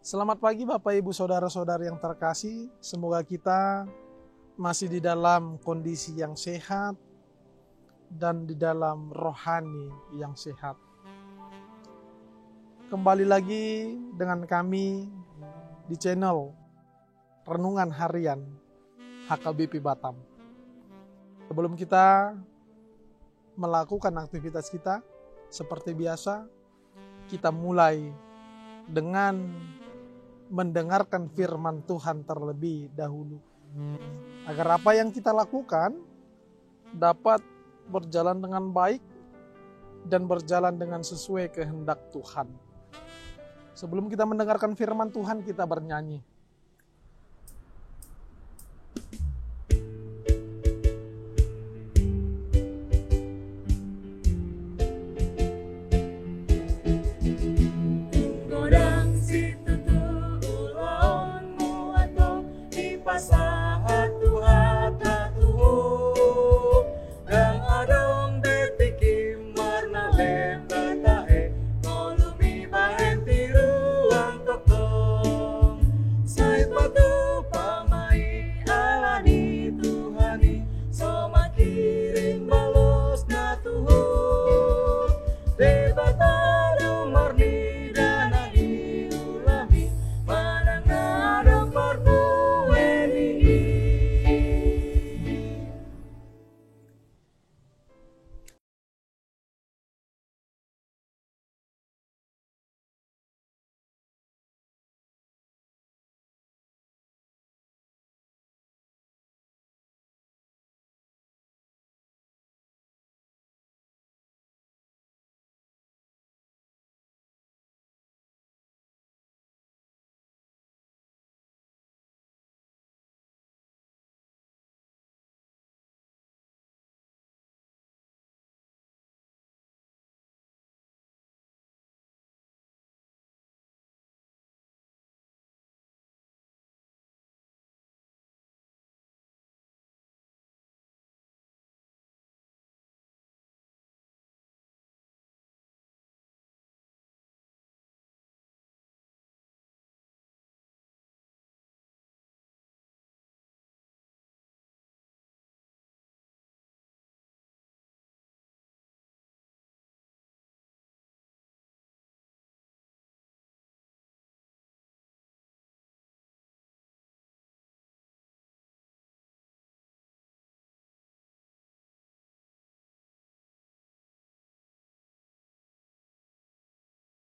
Selamat pagi Bapak Ibu Saudara-saudari yang terkasih. Semoga kita masih di dalam kondisi yang sehat dan di dalam rohani yang sehat. Kembali lagi dengan kami di channel Renungan Harian HKBP Batam. Sebelum kita melakukan aktivitas kita seperti biasa, kita mulai dengan mendengarkan firman Tuhan terlebih dahulu, agar apa yang kita lakukan dapat berjalan dengan baik dan berjalan dengan sesuai kehendak Tuhan. Sebelum kita mendengarkan firman Tuhan, kita bernyanyi.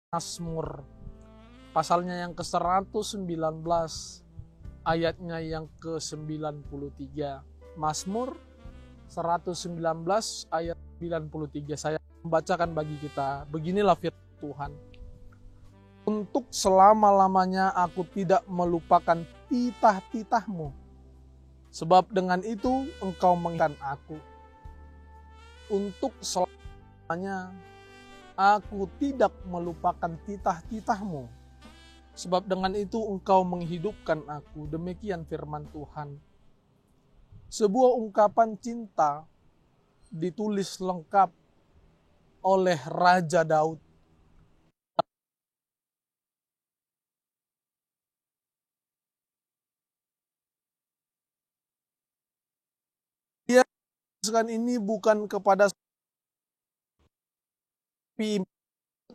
Mazmur pasalnya yang ke-119 ayatnya yang ke-93. Mazmur 119 ayat 93. Saya membacakan bagi kita. Beginilah firman Tuhan. Untuk selama-lamanya aku tidak melupakan titah-titahmu, sebab dengan itu engkau mengingatkan aku. Untuk selamanya aku tidak melupakan titah-titahmu, sebab dengan itu engkau menghidupkan aku. Demikian firman Tuhan. Sebuah ungkapan cinta ditulis lengkap oleh Raja Daud. Dia menuliskan ini bukan kepada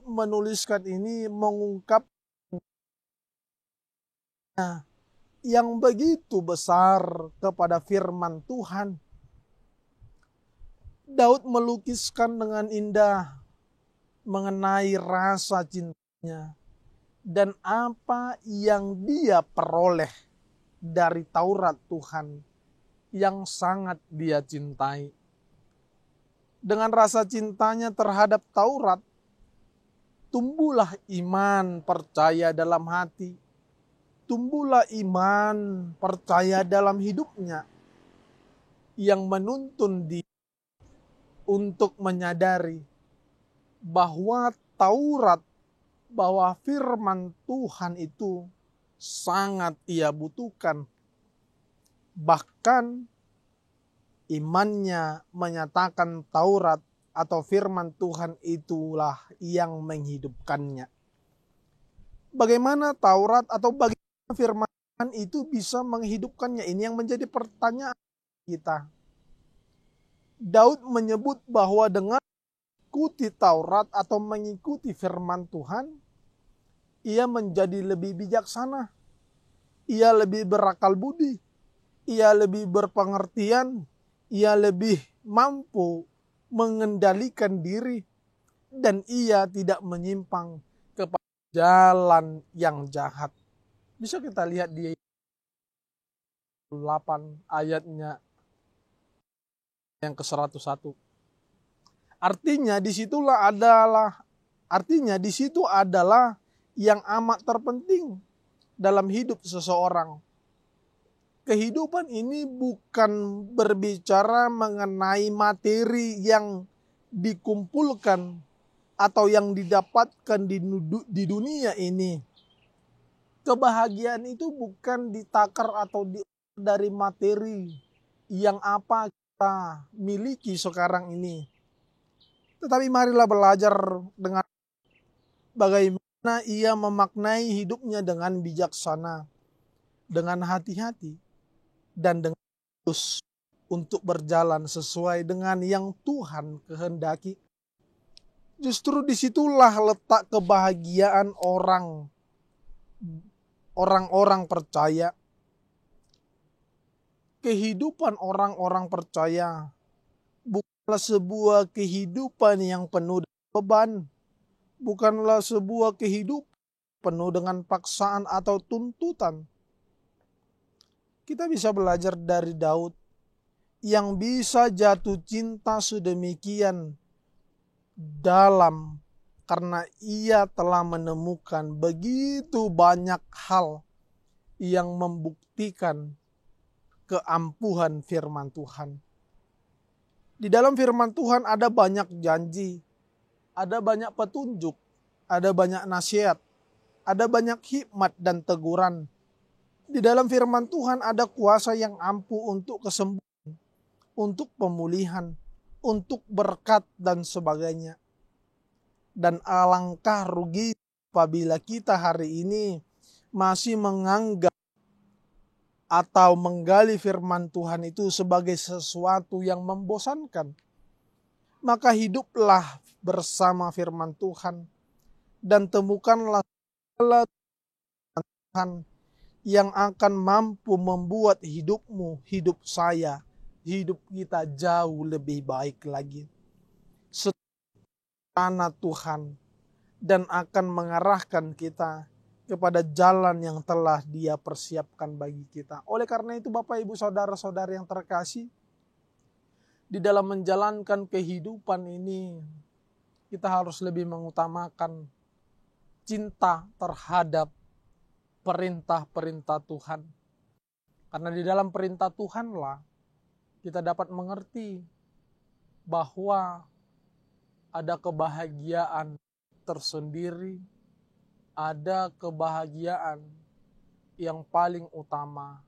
menuliskan ini mengungkap yang begitu besar kepada firman Tuhan. Daud melukiskan dengan indah mengenai rasa cintanya dan apa yang dia peroleh dari Taurat Tuhan yang sangat dia cintai. Dengan rasa cintanya terhadap Taurat, tumbuhlah iman percaya dalam hati. Tumbuhlah iman percaya dalam hidupnya yang menuntun dia untuk menyadari bahwa Taurat, bahwa firman Tuhan itu sangat ia butuhkan. Bahkan imannya menyatakan Taurat atau firman Tuhan itulah yang menghidupkannya. Bagaimana Taurat atau bagaimana firman Tuhan itu bisa menghidupkannya? Ini yang menjadi pertanyaan kita. Daud menyebut bahwa dengan mengikuti Taurat atau mengikuti firman Tuhan, ia menjadi lebih bijaksana, ia lebih berakal budi, ia lebih berpengertian, ia lebih mampu mengendalikan diri, dan ia tidak menyimpang kepada jalan yang jahat. Bisa kita lihat di 8 ayatnya yang ke-101. Artinya di situ adalah yang amat terpenting dalam hidup seseorang. Kehidupan ini bukan berbicara mengenai materi yang dikumpulkan atau yang didapatkan di dunia ini. Kebahagiaan itu bukan ditakar atau dari materi yang apa kita miliki sekarang ini. Tetapi marilah belajar dengan bagaimana ia memaknai hidupnya dengan bijaksana, dengan hati-hati, dan dengan tulus untuk berjalan sesuai dengan yang Tuhan kehendaki. Justru disitulah letak kebahagiaan orang-orang percaya. Kehidupan orang-orang percaya bukanlah sebuah kehidupan yang penuh dengan beban, bukanlah sebuah kehidupan penuh dengan paksaan atau tuntutan. Kita bisa belajar dari Daud yang bisa jatuh cinta sedemikian dalam karena ia telah menemukan begitu banyak hal yang membuktikan keampuhan firman Tuhan. Di dalam firman Tuhan ada banyak janji, ada banyak petunjuk, ada banyak nasihat, ada banyak hikmat dan teguran. Di dalam firman Tuhan ada kuasa yang ampuh untuk kesembuhan, untuk pemulihan, untuk berkat dan sebagainya. Dan alangkah rugi apabila kita hari ini masih menganggap atau menggali firman Tuhan itu sebagai sesuatu yang membosankan. Maka hiduplah bersama firman Tuhan dan temukanlah Tuhan yang akan mampu membuat hidupmu, hidup saya, hidup kita jauh lebih baik lagi. Setanah Tuhan dan akan mengarahkan kita kepada jalan yang telah Dia persiapkan bagi kita. Oleh karena itu Bapak Ibu Saudara-saudara yang terkasih, di dalam menjalankan kehidupan ini kita harus lebih mengutamakan cinta terhadap perintah-perintah Tuhan. Karena di dalam perintah Tuhanlah kita dapat mengerti bahwa ada kebahagiaan tersendiri, ada kebahagiaan yang paling utama.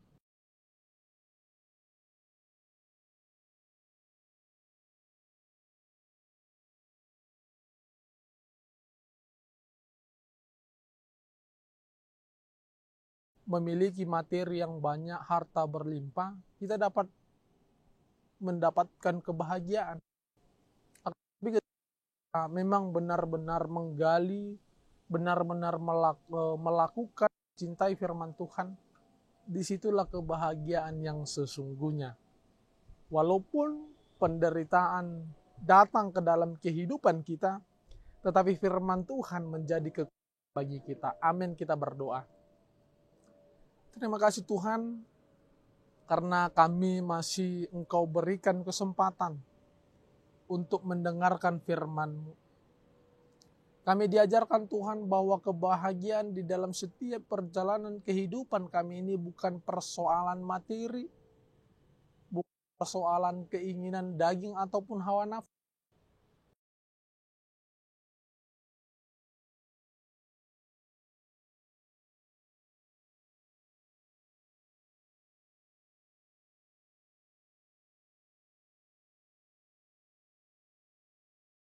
Memiliki materi yang banyak, harta berlimpah, kita dapat mendapatkan kebahagiaan. Tapi kita memang benar-benar menggali, benar-benar melakukan, cintai firman Tuhan, disitulah kebahagiaan yang sesungguhnya. Walaupun penderitaan datang ke dalam kehidupan kita, tetapi firman Tuhan menjadi kekuatan bagi kita. Amin, kita berdoa. Terima kasih Tuhan, karena kami masih Engkau berikan kesempatan untuk mendengarkan firman-Mu. Kami diajarkan Tuhan bahwa kebahagiaan di dalam setiap perjalanan kehidupan kami ini bukan persoalan materi, bukan persoalan keinginan daging ataupun hawa nafsu.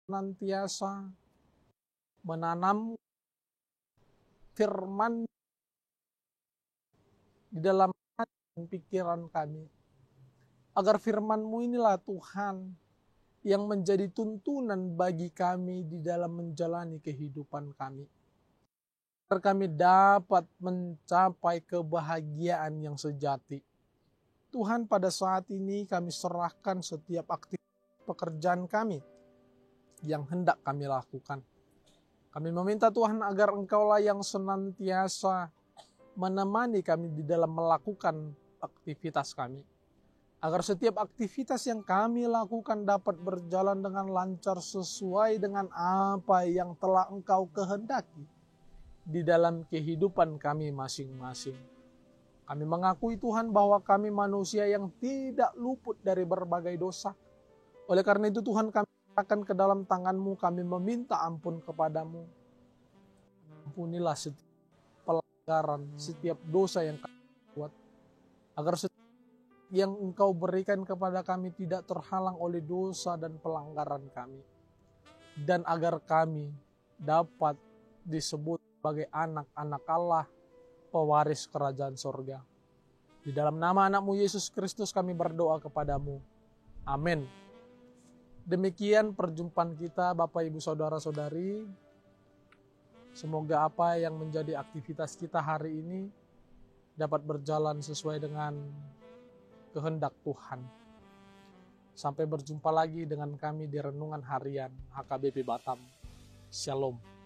Senantiasa menanam firman di dalam hati dan pikiran kami. Agar firman-Mu inilah Tuhan yang menjadi tuntunan bagi kami di dalam menjalani kehidupan kami. Agar kami dapat mencapai kebahagiaan yang sejati. Tuhan, pada saat ini kami serahkan setiap aktivitas pekerjaan kami yang hendak kami lakukan. Kami meminta Tuhan agar Engkaulah yang senantiasa menemani kami di dalam melakukan aktivitas kami. Agar setiap aktivitas yang kami lakukan dapat berjalan dengan lancar sesuai dengan apa yang telah Engkau kehendaki di dalam kehidupan kami masing-masing. Kami mengakui Tuhan bahwa kami manusia yang tidak luput dari berbagai dosa. Oleh karena itu Tuhan, kami serahkan ke dalam tangan-Mu, kami meminta ampun kepadamu. Ampunilah setiap pelanggaran, setiap dosa yang kami buat. Agar setiap yang Engkau berikan kepada kami tidak terhalang oleh dosa dan pelanggaran kami. Dan agar kami dapat disebut sebagai anak-anak Allah, pewaris kerajaan sorga. Di dalam nama anak-Mu Yesus Kristus kami berdoa kepadamu. Amin. Demikian perjumpaan kita Bapak Ibu Saudara-saudari. Semoga apa yang menjadi aktivitas kita hari ini dapat berjalan sesuai dengan kehendak Tuhan. Sampai berjumpa lagi dengan kami di Renungan Harian HKBP Batam. Shalom.